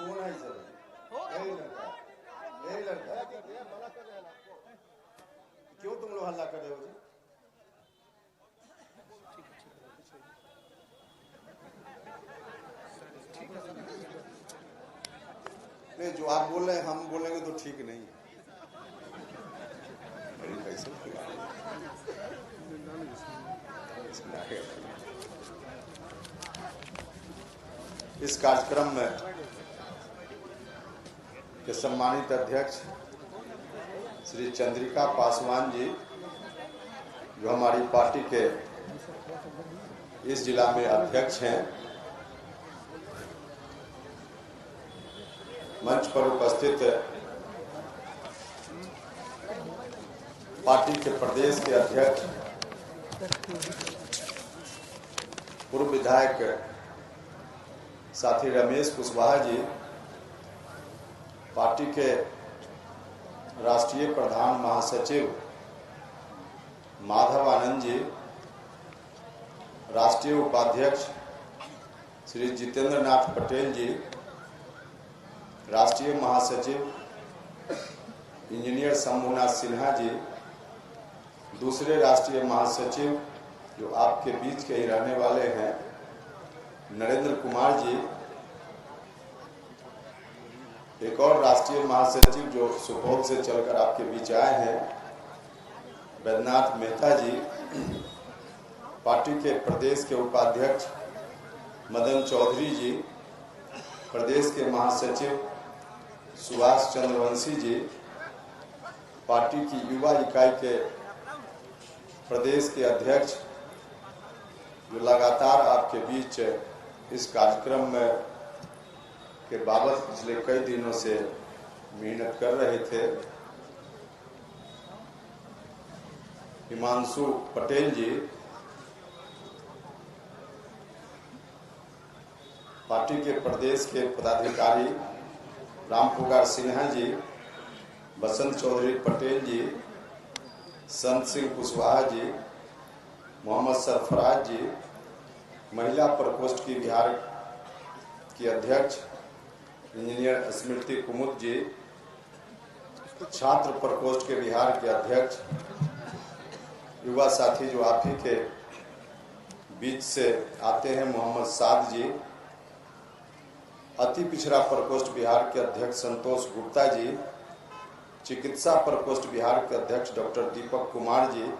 कौन है सर? यही लड़का, यही लड़का। क्यों तुम लोग हल्ला कर रहे हो जी? नहीं, जो आप बोल रहे हैं हम बोलेंगे तो ठीक नहीं है। इस कार्यक्रम में के सम्मानित अध्यक्ष श्री चंद्रिका पासवान जी, जो हमारी पार्टी के इस जिला में अध्यक्ष हैं, मंच पर उपस्थित पार्टी के प्रदेश के अध्यक्ष पूर्व विधायक साथी रमेश कुशवाहा जी, पार्टी के राष्ट्रीय प्रधान महासचिव माधव आनंद जी, राष्ट्रीय उपाध्यक्ष श्री जितेंद्र नाथ पटेल जी, राष्ट्रीय महासचिव इंजीनियर शंभुनाथ सिन्हा जी, दूसरे राष्ट्रीय महासचिव जो आपके बीच के ही रहने वाले हैं नरेंद्र कुमार जी, एक और राष्ट्रीय महासचिव जो सुपौल से चलकर आपके बीच आए हैं वैद्यनाथ मेहता जी, पार्टी के प्रदेश के उपाध्यक्ष मदन चौधरी जी, प्रदेश के महासचिव सुभाष चंद्रवंशी जी, पार्टी की युवा इकाई के प्रदेश के अध्यक्ष जो लगातार आपके बीच इस कार्यक्रम में के बाबत पिछले कई दिनों से मेहनत कर रहे थे, हिमांशु पटेल जी, पार्टी के प्रदेश के पदाधिकारी रामपुकार सिन्हा जी, बसंत चौधरी पटेल जी, संत सिंह कुशवाहा जी, मोहम्मद सरफराज जी, महिला प्रकोष्ठ की बिहार की अध्यक्ष इंजीनियर स्मृति कुमुद जी, छात्र प्रकोष्ठ के बिहार के अध्यक्ष युवा साथी जो आप ही के बीच से आते हैं मोहम्मद साद जी, अति पिछड़ा प्रकोष्ठ बिहार के अध्यक्ष संतोष गुप्ता जी, चिकित्सा प्रकोष्ठ बिहार के अध्यक्ष डॉक्टर दीपक कुमार जी,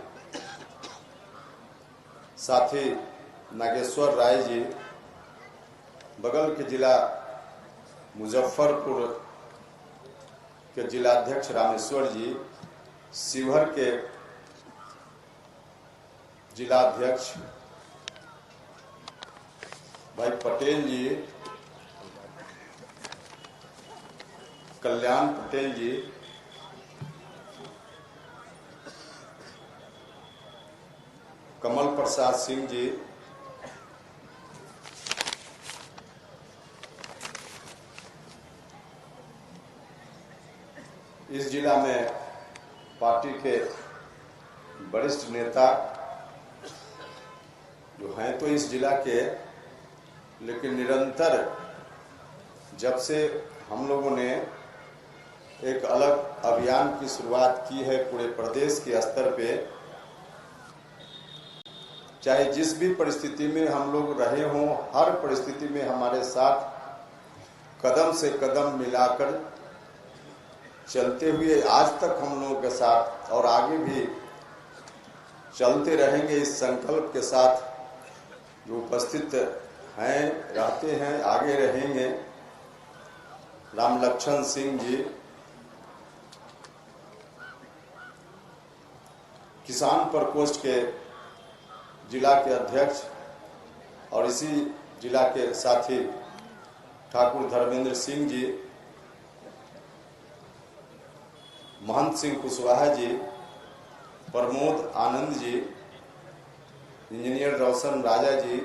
साथी नागेश्वर राय जी, बगल के जिला मुजफ्फरपुर के जिलाध्यक्ष रामेश्वर जी, शिवहर के जिलाध्यक्ष भाई पटेल जी, कल्याण पटेल जी, कमल प्रसाद सिंह जी, इस जिला में पार्टी के वरिष्ठ नेता जो हैं तो इस जिला के, लेकिन निरंतर जब से हम लोगों ने एक अलग अभियान की शुरुआत की है पूरे प्रदेश के स्तर पे, चाहे जिस भी परिस्थिति में हम लोग रहे हों, हर परिस्थिति में हमारे साथ कदम से कदम मिलाकर चलते हुए आज तक हम लोगों के साथ और आगे भी चलते रहेंगे, इस संकल्प के साथ जो उपस्थित हैं, रहते हैं, आगे रहेंगे। राम लक्ष्मण सिंह जी, किसान प्रकोष्ठ के जिला के अध्यक्ष और इसी जिला के साथी ठाकुर धर्मेंद्र सिंह जी, महंत सिंह कुशवाहा जी, प्रमोद आनंद जी, इंजीनियर रोशन राजा जी,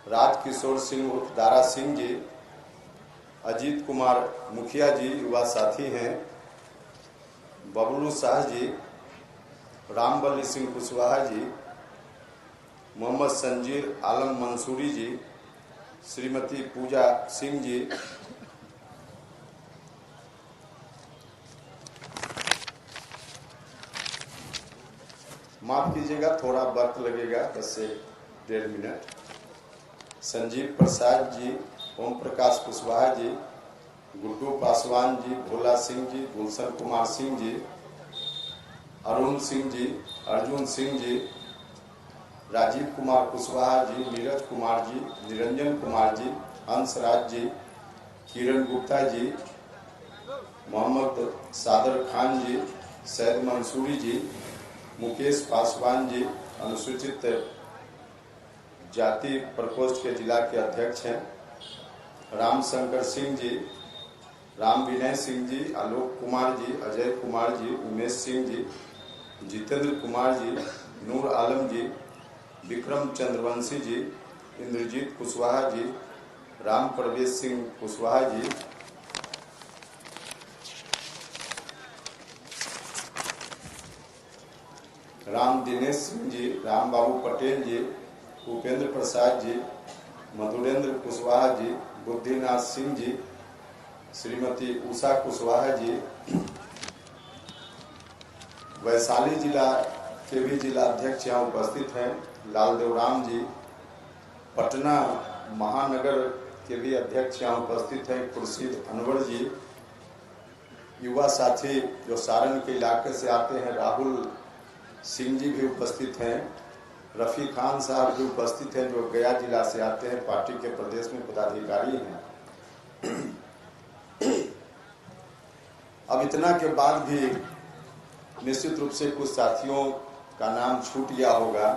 राजकिशोर सिंह उर्फ दारा सिंह जी, अजीत कुमार मुखिया जी युवा साथी हैं, बबलू शाह जी, रामबली सिंह कुशवाहा जी, मोहम्मद संजीर आलम मंसूरी जी, श्रीमती पूजा सिंह जी, माफ कीजिएगा, थोड़ा वक्त लगेगा, 10 से 1.5 मिनट। संजीव प्रसाद जी, ओम प्रकाश कुशवाहा जी, गुड्डू पासवान जी, भोला सिंह जी, गुलशन कुमार सिंह जी, अरुण सिंह जी, अर्जुन सिंह जी, राजीव कुमार कुशवाहा जी, नीरज कुमार जी, निरंजन कुमार जी, हंसराज जी, किरण गुप्ता जी, मोहम्मद सादर खान जी, सैद मंसूरी जी, मुकेश पासवान जी, अनुसूचित जाति प्रकोष्ठ के जिला के अध्यक्ष हैं, रामशंकर सिंह जी, राम विनय सिंह जी, आलोक कुमार जी, अजय कुमार जी, उमेश सिंह जी, जितेंद्र कुमार जी, नूर आलम जी, विक्रम चंद्रवंशी जी, इंद्रजीत कुशवाहा जी, राम प्रवेश सिंह कुशवाहा जी, राम दिनेश सिंह जी, राम बाबू पटेल जी, उपेंद्र प्रसाद जी, मधुरेंद्र कुशवाहा जी, बुद्धिनाथ सिंह जी, श्रीमती उषा कुशवाहा जी, वैशाली जिला के भी जिला अध्यक्ष यहाँ उपस्थित हैं, लालदेव राम जी, पटना महानगर के भी अध्यक्ष यहाँ उपस्थित हैं, खुर्शीद अनवर जी, युवा साथी जो सारण के इलाके से आते हैं, राहुल सिंह जी भी उपस्थित हैं, रफ़ी खान साहब भी उपस्थित हैं जो गया जिला से आते हैं, पार्टी के प्रदेश में पदाधिकारी हैं। अब इतना के बाद भी निश्चित रूप से कुछ साथियों का नाम छूट गया होगा।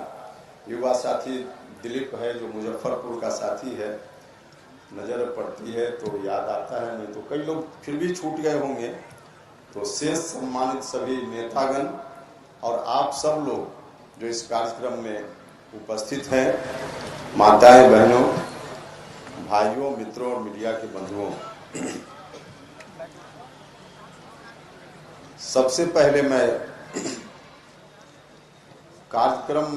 युवा साथी दिलीप है जो मुजफ्फरपुर का साथी है, नज़र पड़ती है तो याद आता है, नहीं तो कई लोग फिर भी छूट गए होंगे। तो शेष सम्मानित सभी नेतागण और आप सब लोग जो इस कार्यक्रम में उपस्थित हैं, माताएं, बहनों, भाइयों, मित्रों और मीडिया के बंधुओं, सबसे पहले मैं कार्यक्रम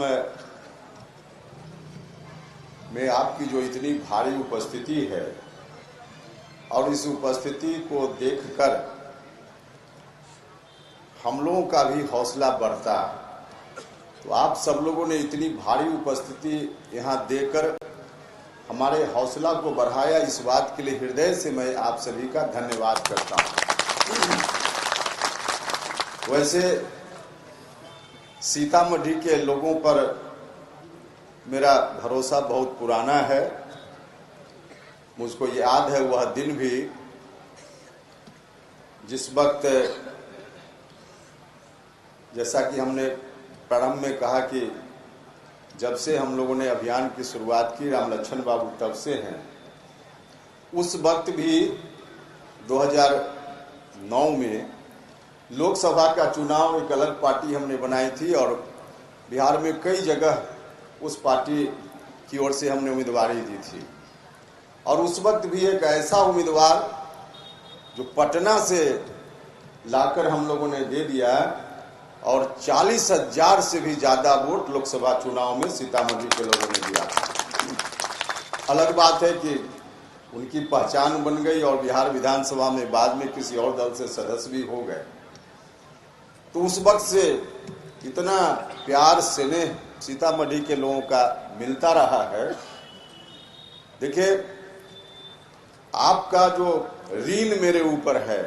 में आपकी जो इतनी भारी उपस्थिति है और इस उपस्थिति को देखकर हम लोगों का भी हौसला बढ़ता। तो आप सब लोगों ने इतनी भारी उपस्थिति यहाँ देकर हमारे हौसला को बढ़ाया, इस बात के लिए हृदय से मैं आप सभी का धन्यवाद करता हूँ। वैसे सीतामढ़ी के लोगों पर मेरा भरोसा बहुत पुराना है। मुझको याद है वह दिन भी जिस वक्त, जैसा कि हमने प्रारंभ में कहा कि जब से हम लोगों ने अभियान की शुरुआत की, राम लक्ष्मण बाबू तब से हैं। उस वक्त भी 2009 में लोकसभा का चुनाव एक अलग पार्टी हमने बनाई थी और बिहार में कई जगह उस पार्टी की ओर से हमने उम्मीदवारी दी थी। और उस वक्त भी एक ऐसा उम्मीदवार जो पटना से लाकर हम लोगों ने दे दिया और 40,000 से भी ज़्यादा वोट लोकसभा चुनाव में सीतामढ़ी के लोगों ने दिया। अलग बात है कि उनकी पहचान बन गई और बिहार विधानसभा में बाद में किसी और दल से सदस्य भी हो गए। तो उस वक्त से इतना प्यार स्नेह सीतामढ़ी के लोगों का मिलता रहा है। देखिए, आपका जो ऋण मेरे ऊपर है,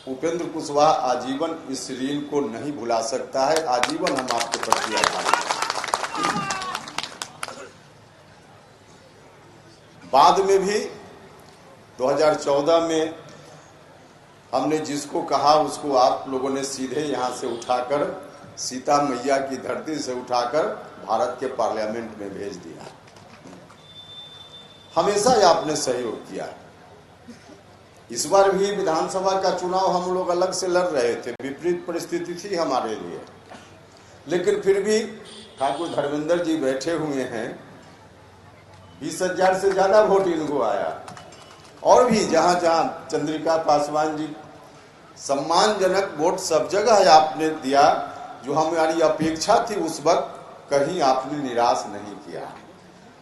उपेंद्र कुशवाहा आजीवन इस ऋण को नहीं भुला सकता है। आजीवन हम आपके प्रति आभारी हैं। बाद में भी 2014 में हमने जिसको कहा उसको आप लोगों ने सीधे यहां से उठाकर, सीता मैया की धरती से उठाकर भारत के पार्लियामेंट में भेज दिया। हमेशा ही आपने सहयोग किया। इस बार भी विधानसभा का चुनाव हम लोग अलग से लड़ रहे थे, विपरीत परिस्थिति थी हमारे लिए, लेकिन फिर भी ठाकुर धर्मेंद्र जी बैठे हुए हैं, 20,000 से ज्यादा वोट इनको आया। और भी जहां जहां चंद्रिका पासवान जी, सम्मानजनक वोट सब जगह आपने दिया। जो हमारी अपेक्षा थी उस वक्त, कहीं आपने निराश नहीं किया।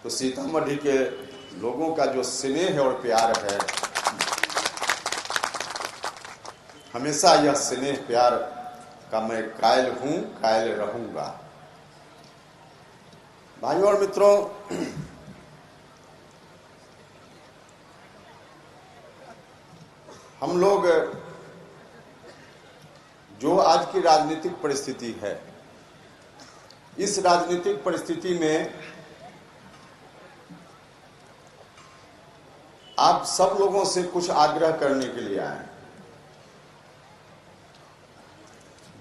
तो सीतामढ़ी के लोगों का जो स्नेह और प्यार है, हमेशा यह स्नेह प्यार का मैं कायल हूं, कायल रहूंगा। भाइयों और मित्रों, हम लोग जो आज की राजनीतिक परिस्थिति है, इस राजनीतिक परिस्थिति में आप सब लोगों से कुछ आग्रह करने के लिए आए।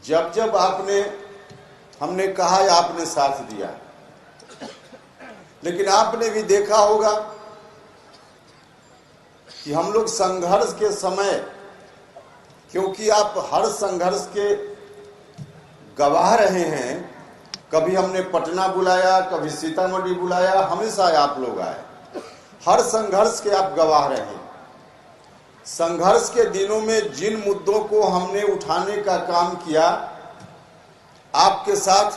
जब जब हमने कहा या आपने साथ दिया, लेकिन आपने भी देखा होगा कि हम लोग संघर्ष के समय, क्योंकि आप हर संघर्ष के गवाह रहे हैं, कभी हमने पटना बुलाया, कभी सीतामढ़ी बुलाया, हमेशा आप लोग आए, हर संघर्ष के आप गवाह रहे हैं। संघर्ष के दिनों में जिन मुद्दों को हमने उठाने का काम किया, आपके साथ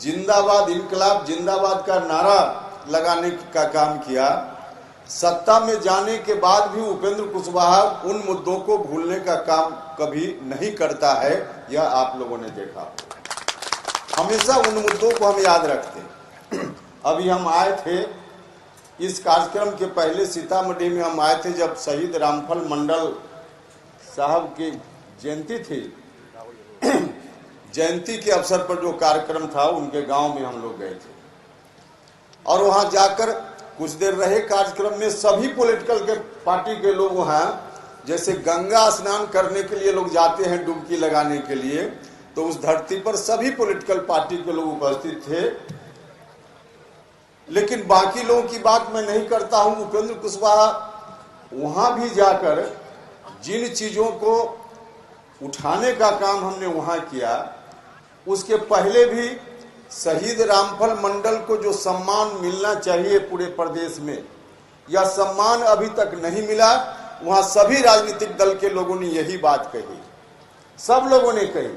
जिंदाबाद, इनकलाब जिंदाबाद का नारा लगाने का काम किया, सत्ता में जाने के बाद भी उपेंद्र कुशवाहा उन मुद्दों को भूलने का काम कभी नहीं करता है, यह आप लोगों ने देखा। हमेशा उन मुद्दों को हम याद रखते। अभी हम आए थे, इस कार्यक्रम के पहले सीतामढ़ी में हम आए थे, जब शहीद रामफल मंडल साहब की जयंती थी। जयंती के अवसर पर जो कार्यक्रम था, उनके गांव में हम लोग गए थे और वहां जाकर कुछ देर रहे कार्यक्रम में। सभी पॉलिटिकल के पार्टी के लोग वहां, जैसे गंगा स्नान करने के लिए लोग जाते हैं डुबकी लगाने के लिए, तो उस धरती पर सभी पॉलिटिकल पार्टी के लोग उपस्थित थे। लेकिन बाकी लोगों की बात मैं नहीं करता हूं। उपेंद्र कुशवाहा वहां भी जाकर जिन चीजों को उठाने का काम हमने वहां किया, उसके पहले भी शहीद रामफल मंडल को जो सम्मान मिलना चाहिए पूरे प्रदेश में, यह सम्मान अभी तक नहीं मिला। वहां सभी राजनीतिक दल के लोगों ने यही बात कही, सब लोगों ने कही।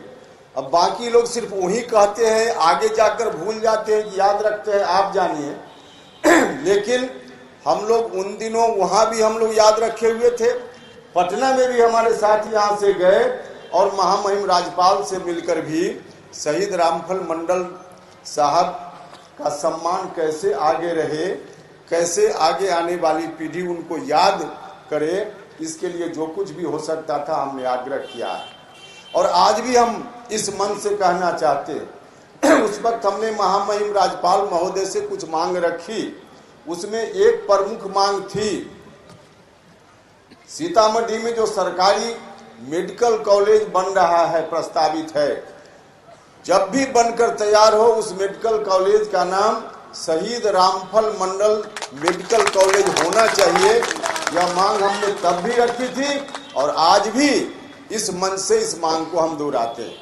अब बाकी लोग सिर्फ वही कहते हैं, आगे जाकर भूल जाते हैं, याद रखते हैं, आप जानिए। लेकिन हम लोग उन दिनों वहां भी हम लोग याद रखे हुए थे। पटना में भी हमारे साथ यहां से गए और महामहिम राज्यपाल से मिलकर भी शहीद रामफल मंडल साहब का सम्मान कैसे आगे रहे, कैसे आगे आने वाली पीढ़ी उनको याद करे, इसके लिए जो कुछ भी हो सकता था हमने आग्रह किया है। और आज भी हम इस मन से कहना चाहते हैं। उस वक्त हमने महामहिम राज्यपाल महोदय से कुछ मांग रखी। उसमें एक प्रमुख मांग थी, सीतामढ़ी में जो सरकारी मेडिकल कॉलेज बन रहा है, प्रस्तावित है, जब भी बनकर तैयार हो उस मेडिकल कॉलेज का नाम शहीद रामफल मंडल मेडिकल कॉलेज होना चाहिए। यह मांग हमने तब भी रखी थी और आज भी इस मंच से इस मांग को हम दोहराते हैं।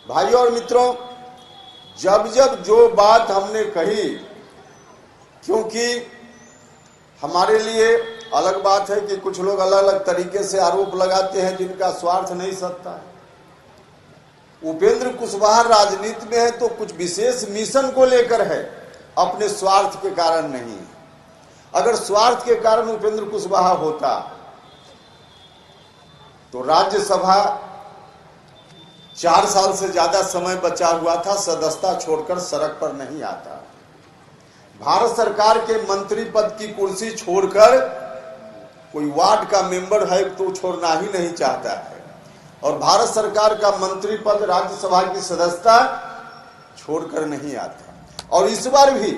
भाइयों और मित्रों, जब जब जो बात हमने कही, क्योंकि हमारे लिए अलग बात है कि कुछ लोग अलग अलग तरीके से आरोप लगाते हैं जिनका स्वार्थ नहीं सकता है। उपेंद्र कुशवाहा राजनीति में है तो कुछ विशेष मिशन को लेकर है, अपने स्वार्थ के कारण नहीं। अगर स्वार्थ के कारण उपेंद्र कुशवाहा होता तो राज्यसभा 4 साल से ज्यादा समय बचा हुआ था, सदस्यता छोड़कर सड़क पर नहीं आता। भारत सरकार के मंत्री पद की कुर्सी छोड़कर कोई वार्ड का मेंबर है तो छोड़ना ही नहीं चाहता है, और भारत सरकार का मंत्री पद, राज्यसभा की सदस्यता छोड़कर नहीं आता। और इस बार भी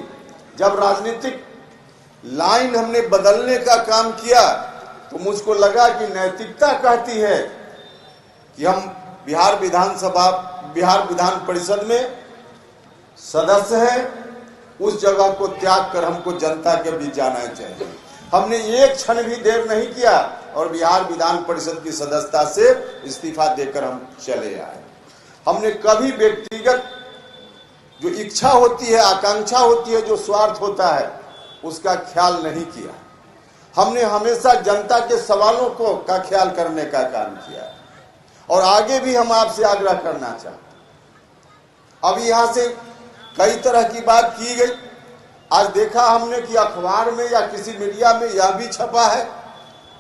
जब राजनीतिक लाइन हमने बदलने का काम किया तो मुझको लगा कि नैतिकता कहती है कि हम बिहार विधान परिषद में सदस्य हैं, उस जगह को त्याग कर हमको जनता के बीच जाना चाहिए। हमने एक क्षण भी देर नहीं किया और बिहार विधान परिषद की सदस्यता से इस्तीफा देकर हम चले आए। हमने कभी व्यक्तिगत जो इच्छा होती है, आकांक्षा होती है, जो स्वार्थ होता है, उसका ख्याल नहीं किया। हमने हमेशा जनता के सवालों का ख्याल करने का काम किया और आगे भी हम आपसे आग्रह करना चाहते। अभी यहां से कई तरह की बात की गई। आज देखा हमने कि अखबार में या किसी मीडिया में यह भी छपा है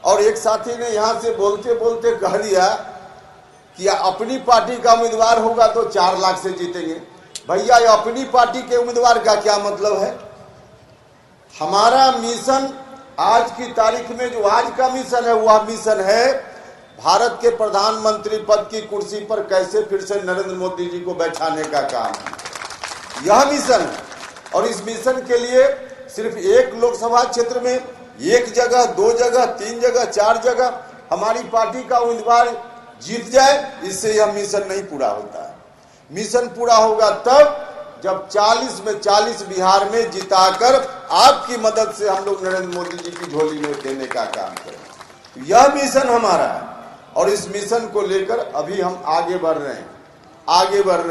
और एक साथी ने यहां से बोलते बोलते कह दिया कि अपनी पार्टी का उम्मीदवार होगा तो 4 लाख से जीतेंगे। भैया अपनी पार्टी के उम्मीदवार का क्या मतलब है? हमारा मिशन आज की तारीख में जो आज का मिशन है वह मिशन है भारत के प्रधानमंत्री पद की कुर्सी पर कैसे फिर से नरेंद्र मोदी जी को बैठाने का काम है। यह मिशन है और इस मिशन के लिए सिर्फ एक लोकसभा क्षेत्र में एक जगह, दो जगह, तीन जगह, चार जगह हमारी पार्टी का उम्मीदवार जीत जाए, इससे यह मिशन नहीं पूरा होता है। मिशन पूरा होगा तब जब 40 में 40 बिहार में जिताकर आपकी मदद से हम लोग नरेंद्र मोदी जी की झोली में देने का काम करें। यह मिशन हमारा है और इस मिशन को लेकर अभी हम आगे बढ़ रहे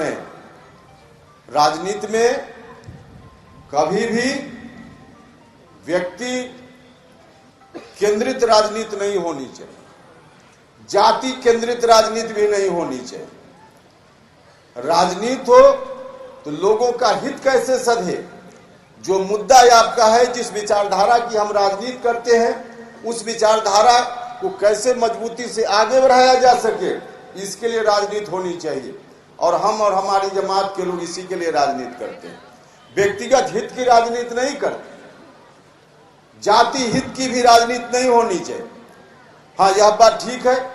हैं। राजनीति में कभी भी व्यक्ति केंद्रित राजनीति नहीं होनी चाहिए, जाति केंद्रित राजनीति भी नहीं होनी चाहिए। राजनीति हो तो लोगों का हित कैसे सधे, जो मुद्दा आपका है, जिस विचारधारा की हम राजनीति करते हैं, उस विचारधारा को कैसे मजबूती से आगे बढ़ाया जा सके, इसके लिए राजनीति होनी चाहिए। और हम और हमारी जमात के लोग इसी के लिए राजनीति करते हैं। व्यक्तिगत हित की राजनीति नहीं करते, जाति हित की भी राजनीति नहीं होनी चाहिए। हाँ, यह बात ठीक है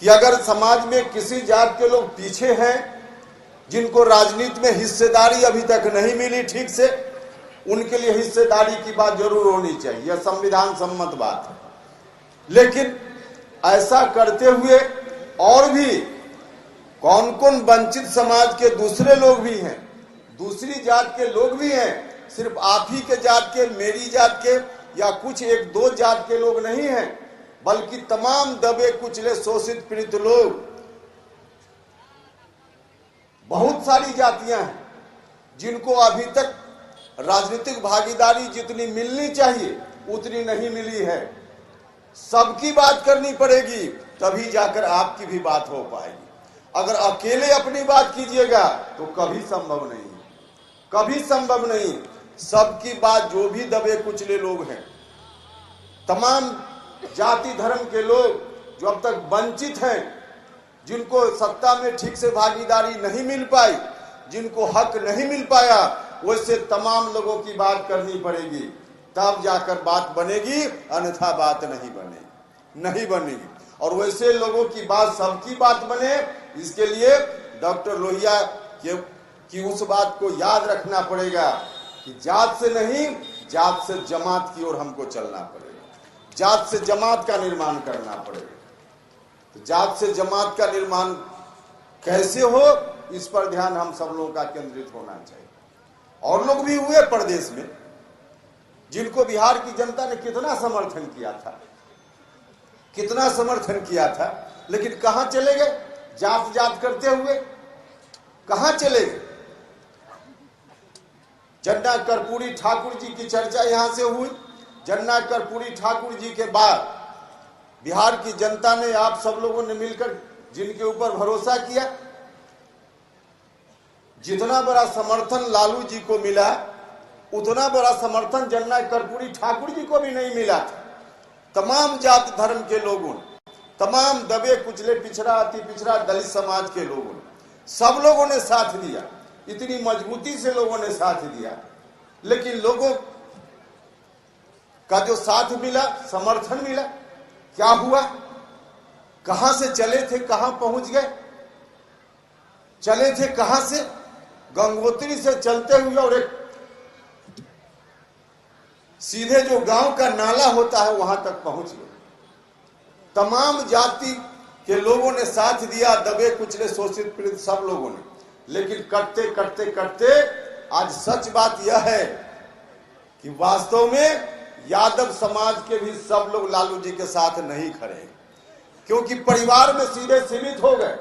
कि अगर समाज में किसी जात के लोग पीछे हैं, जिनको राजनीति में हिस्सेदारी अभी तक नहीं मिली ठीक से, उनके लिए हिस्सेदारी की बात जरूर होनी चाहिए, यह संविधान सम्मत बात है। लेकिन ऐसा करते हुए और भी कौन कौन वंचित समाज के दूसरे लोग भी हैं, दूसरी जात के लोग भी हैं, सिर्फ आप ही के जात के, मेरी जात के या कुछ एक दो जात के लोग नहीं हैं, बल्कि तमाम दबे कुचले शोषित पीड़ित लोग, बहुत सारी जातियां हैं जिनको अभी तक राजनीतिक भागीदारी जितनी मिलनी चाहिए उतनी नहीं मिली है। सबकी बात करनी पड़ेगी, तभी जाकर आपकी भी बात हो पाएगी। अगर अकेले अपनी बात कीजिएगा तो कभी संभव नहीं। सबकी बात, जो भी दबे कुचले लोग हैं, तमाम जाति धर्म के लोग जो अब तक वंचित हैं, जिनको सत्ता में ठीक से भागीदारी नहीं मिल पाई, जिनको हक नहीं मिल पाया, वैसे तमाम लोगों की बात करनी पड़ेगी, तब जाकर बात बनेगी, अन्यथा बात नहीं बनेगी। और वैसे लोगों की बात, सबकी बात बने, इसके लिए डॉक्टर लोहिया की उस बात को याद रखना पड़ेगा कि जात से नहीं, जात से जमात की ओर हमको चलना पड़ेगा, जात से जमात का निर्माण करना पड़ेगा। तो जात से जमात का निर्माण कैसे हो, इस पर ध्यान हम सब लोगों का केंद्रित होना चाहिए। और लोग भी हुए प्रदेश में जिनको बिहार की जनता ने कितना समर्थन किया था, लेकिन कहां चले गए? जात करते हुए कहां चले गए? जन्ना कर्पूरी ठाकुर जी की चर्चा यहां से हुई। जन्ना कर्पूरी ठाकुर जी के बाद बिहार की जनता ने, आप सब लोगों ने मिलकर जिनके ऊपर भरोसा किया, जितना बड़ा समर्थन लालू जी को मिला, उतना बड़ा समर्थन जन्ना कर्पूरी ठाकुर जी को भी नहीं मिला था। तमाम जात धर्म के लोगों ने, तमाम दबे कुचले पिछड़ा, अति पिछड़ा दलित समाज के लोगों ने, सब लोगों ने साथ दिया, इतनी मजबूती से लोगों ने साथ दिया। लेकिन लोगों का जो साथ मिला, समर्थन मिला, क्या हुआ? कहां से चले थे, कहां पहुंच गए? चले थे कहां से? गंगोत्री से चलते हुए और एक सीधे जो गांव का नाला होता है वहां तक पहुंच गए। तमाम जाति के लोगों ने साथ दिया, दबे कुचले शोषित पीड़ित सब लोगों ने। लेकिन करते करते करते आज सच बात यह है कि वास्तव में यादव समाज के भी सब लोग लालू जी के साथ नहीं खड़े, क्योंकि परिवार में सीधे सीमित हो गए,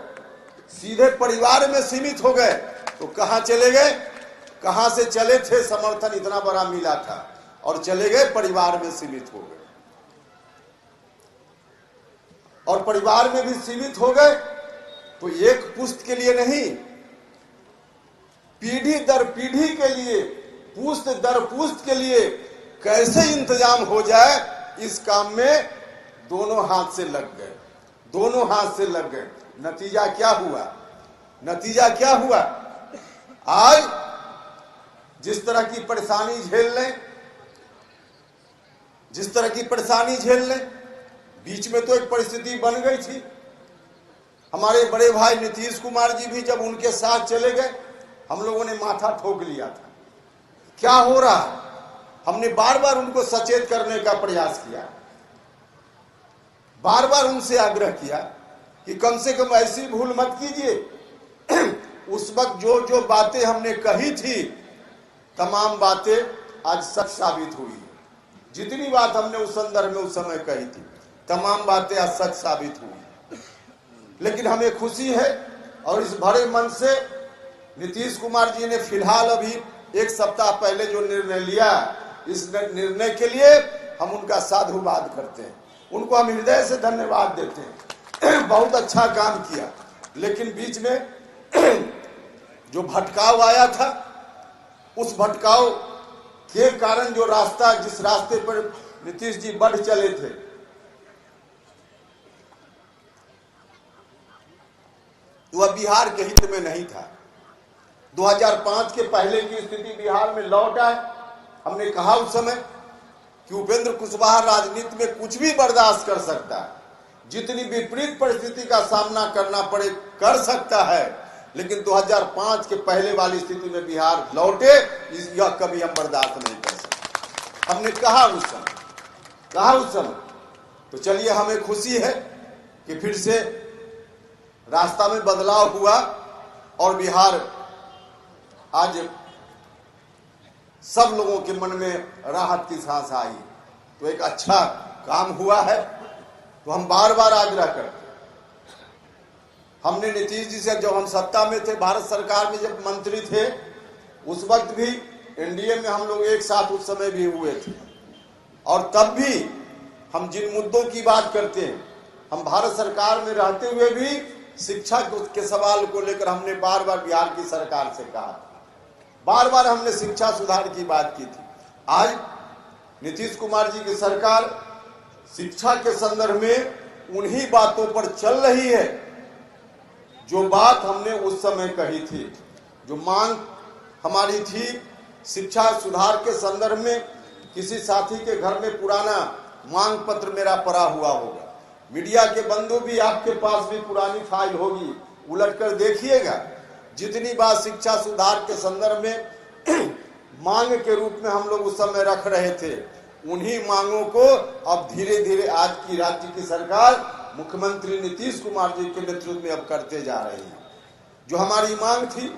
सीधे परिवार में सीमित हो गए। तो कहां चले गए? कहां से चले थे? समर्थन इतना बड़ा मिला था और चले गए, परिवार में सीमित हो गए। और परिवार में भी सीमित हो गए तो एक पुश्त के लिए नहीं, पीढ़ी दर पीढ़ी के लिए, पुश्त दर पुश्त के लिए कैसे इंतजाम हो जाए, इस काम में दोनों हाथ से लग गए। नतीजा क्या हुआ? नतीजा क्या हुआ? आज जिस तरह की परेशानी झेल लें, जिस तरह की परेशानी झेल लें, बीच में तो एक परिस्थिति बन गई थी। हमारे बड़े भाई नीतीश कुमार जी भी जब उनके साथ चले गए, हम लोगों ने माथा ठोक लिया था। क्या हो रहा है? हमने बार बार उनको सचेत करने का प्रयास किया, बार बार उनसे आग्रह किया कि कम से कम ऐसी भूल मत कीजिए। उस वक्त जो जो बातें हमने कही थी, तमाम बातें आज सच साबित हुई। जितनी बात हमने उस संदर्भ में उस समय कही थी, तमाम बातें आज सच साबित हुई। लेकिन हमें खुशी है और इस भरे मन से नीतीश कुमार जी ने फिलहाल अभी एक सप्ताह पहले जो निर्णय लिया, इस निर्णय के लिए हम उनका साधुवाद करते हैं, उनको हम हृदय से धन्यवाद देते हैं। बहुत अच्छा काम किया। लेकिन बीच में जो भटकाव आया था, उस भटकाव के कारण जो रास्ता, जिस रास्ते पर नीतीश जी बढ़ चले थे, वह बिहार के हित में नहीं था। 2005 के पहले की स्थिति बिहार में लौट आए। हमने कहा उस समय कि उपेंद्र कुशवाहा राजनीति में कुछ भी बर्दाश्त कर सकता है, जितनी विपरीत परिस्थिति का सामना करना पड़े कर सकता है, लेकिन 2005 के पहले वाली स्थिति में बिहार लौटे, यह कभी हम बर्दाश्त नहीं कर सकते। हमने कहा उस समय। तो चलिए, हमें खुशी है कि फिर से रास्ता में बदलाव हुआ और बिहार आज सब लोगों के मन में राहत की सांस आई। तो एक अच्छा काम हुआ है। तो हम बार बार आग्रह करते, हमने नीतीश जी से, जब हम सत्ता में थे, भारत सरकार में जब मंत्री थे, उस वक्त भी एनडीए में हम लोग एक साथ उस समय भी हुए थे, और तब भी हम जिन मुद्दों की बात करते हैं, हम भारत सरकार में रहते हुए भी शिक्षा के सवाल को लेकर हमने बार बार बिहार की सरकार से कहा, बार बार हमने शिक्षा सुधार की बात की थी। आज नीतीश कुमार जी की सरकार शिक्षा के संदर्भ में उन्हीं बातों पर चल रही है जो बात हमने उस समय कही थी। जो मांग हमारी थी शिक्षा सुधार के संदर्भ में, किसी साथी के घर में पुराना मांग पत्र मेरा पड़ा हुआ होगा, मीडिया के बंधु भी, आपके पास भी पुरानी फाइल होगी, उलट कर देखिएगा। जितनी बात शिक्षा सुधार के संदर्भ में मांग के रूप में हम लोग उस समय रख रहे थे, उन्हीं मांगों को अब धीरे धीरे आज की राज्य की सरकार मुख्यमंत्री नीतीश कुमार जी के नेतृत्व में अब करते जा रही है। जो हमारी मांग थी,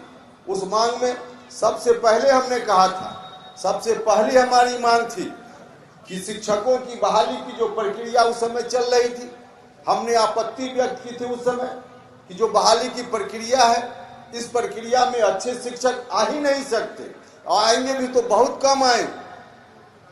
उस मांग में सबसे पहले हमने कहा था, सबसे पहली हमारी मांग थी कि शिक्षकों की बहाली की जो प्रक्रिया उस समय चल रही थी, हमने आपत्ति व्यक्त की थी उस समय कि जो बहाली की प्रक्रिया है, इस प्रक्रिया में अच्छे शिक्षक आ ही नहीं सकते, आएंगे भी तो बहुत कम आएंगे,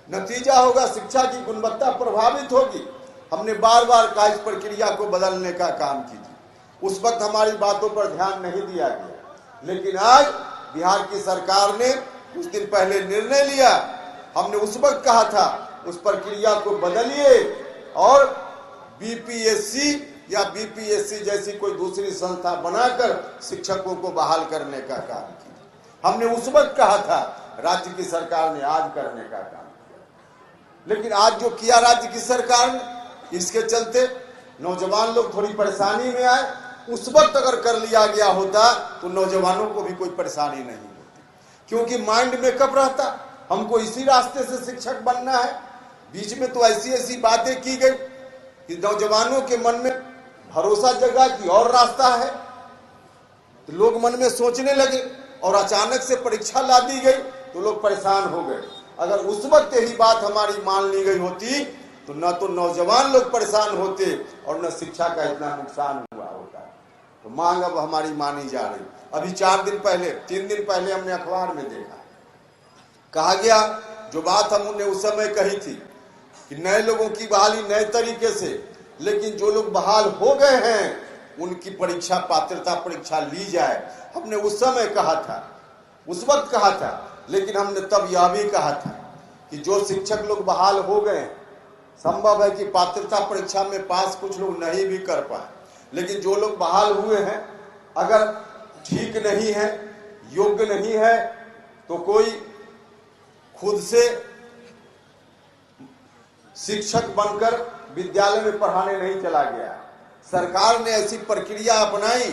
नतीजा होगा शिक्षा की गुणवत्ता प्रभावित होगी। हमने बार बार कहा इस प्रक्रिया को बदलने का काम कीजिए। उस वक्त हमारी बातों पर ध्यान नहीं दिया गया, लेकिन आज बिहार की सरकार ने कुछ दिन पहले निर्णय लिया। हमने उस वक्त कहा था उस प्रक्रिया को बदलिए और बीपीएससी या बीपीएससी जैसी कोई दूसरी संस्था बनाकर शिक्षकों को बहाल करने का काम किया। हमने उस वक्त कहा था, राज्य की सरकार ने आज करने का काम किया। लेकिन आज जो किया राज्य की सरकार ने, इसके चलते नौजवान लोग थोड़ी परेशानी में आए। उस वक्त अगर कर लिया गया होता तो नौजवानों को भी कोई परेशानी नहीं होती, क्योंकि माइंड मेकअप रहता, हमको इसी रास्ते से शिक्षक बनना है। बीच में तो ऐसी ऐसी बातें की गई कि नौजवानों के मन में भरोसा जगा कि और रास्ता है, तो लोग मन में सोचने लगे और अचानक से परीक्षा ला दी गई तो लोग परेशान हो गए। अगर उस वक्त यही बात हमारी मान ली गई होती तो न तो नौजवान लोग परेशान होते और न शिक्षा का इतना नुकसान हुआ होता। तो मांग अब हमारी मानी जा रही। अभी 3 दिन पहले हमने अखबार में देखा, कहा गया जो बात हमने उस समय कही थी कि नए लोगों की बहाली नए तरीके से, लेकिन जो लोग बहाल हो गए हैं उनकी परीक्षा, पात्रता परीक्षा ली जाए। हमने उस समय कहा था, उस वक्त कहा था, लेकिन हमने तब यह भी कहा था कि जो शिक्षक लोग बहाल हो गए, संभव है कि पात्रता परीक्षा में पास कुछ लोग नहीं भी कर पाए, लेकिन जो लोग बहाल हुए हैं अगर ठीक नहीं है, योग्य नहीं है, तो कोई खुद से शिक्षक बनकर विद्यालय में पढ़ाने नहीं चला गया। सरकार ने ऐसी प्रक्रिया अपनाई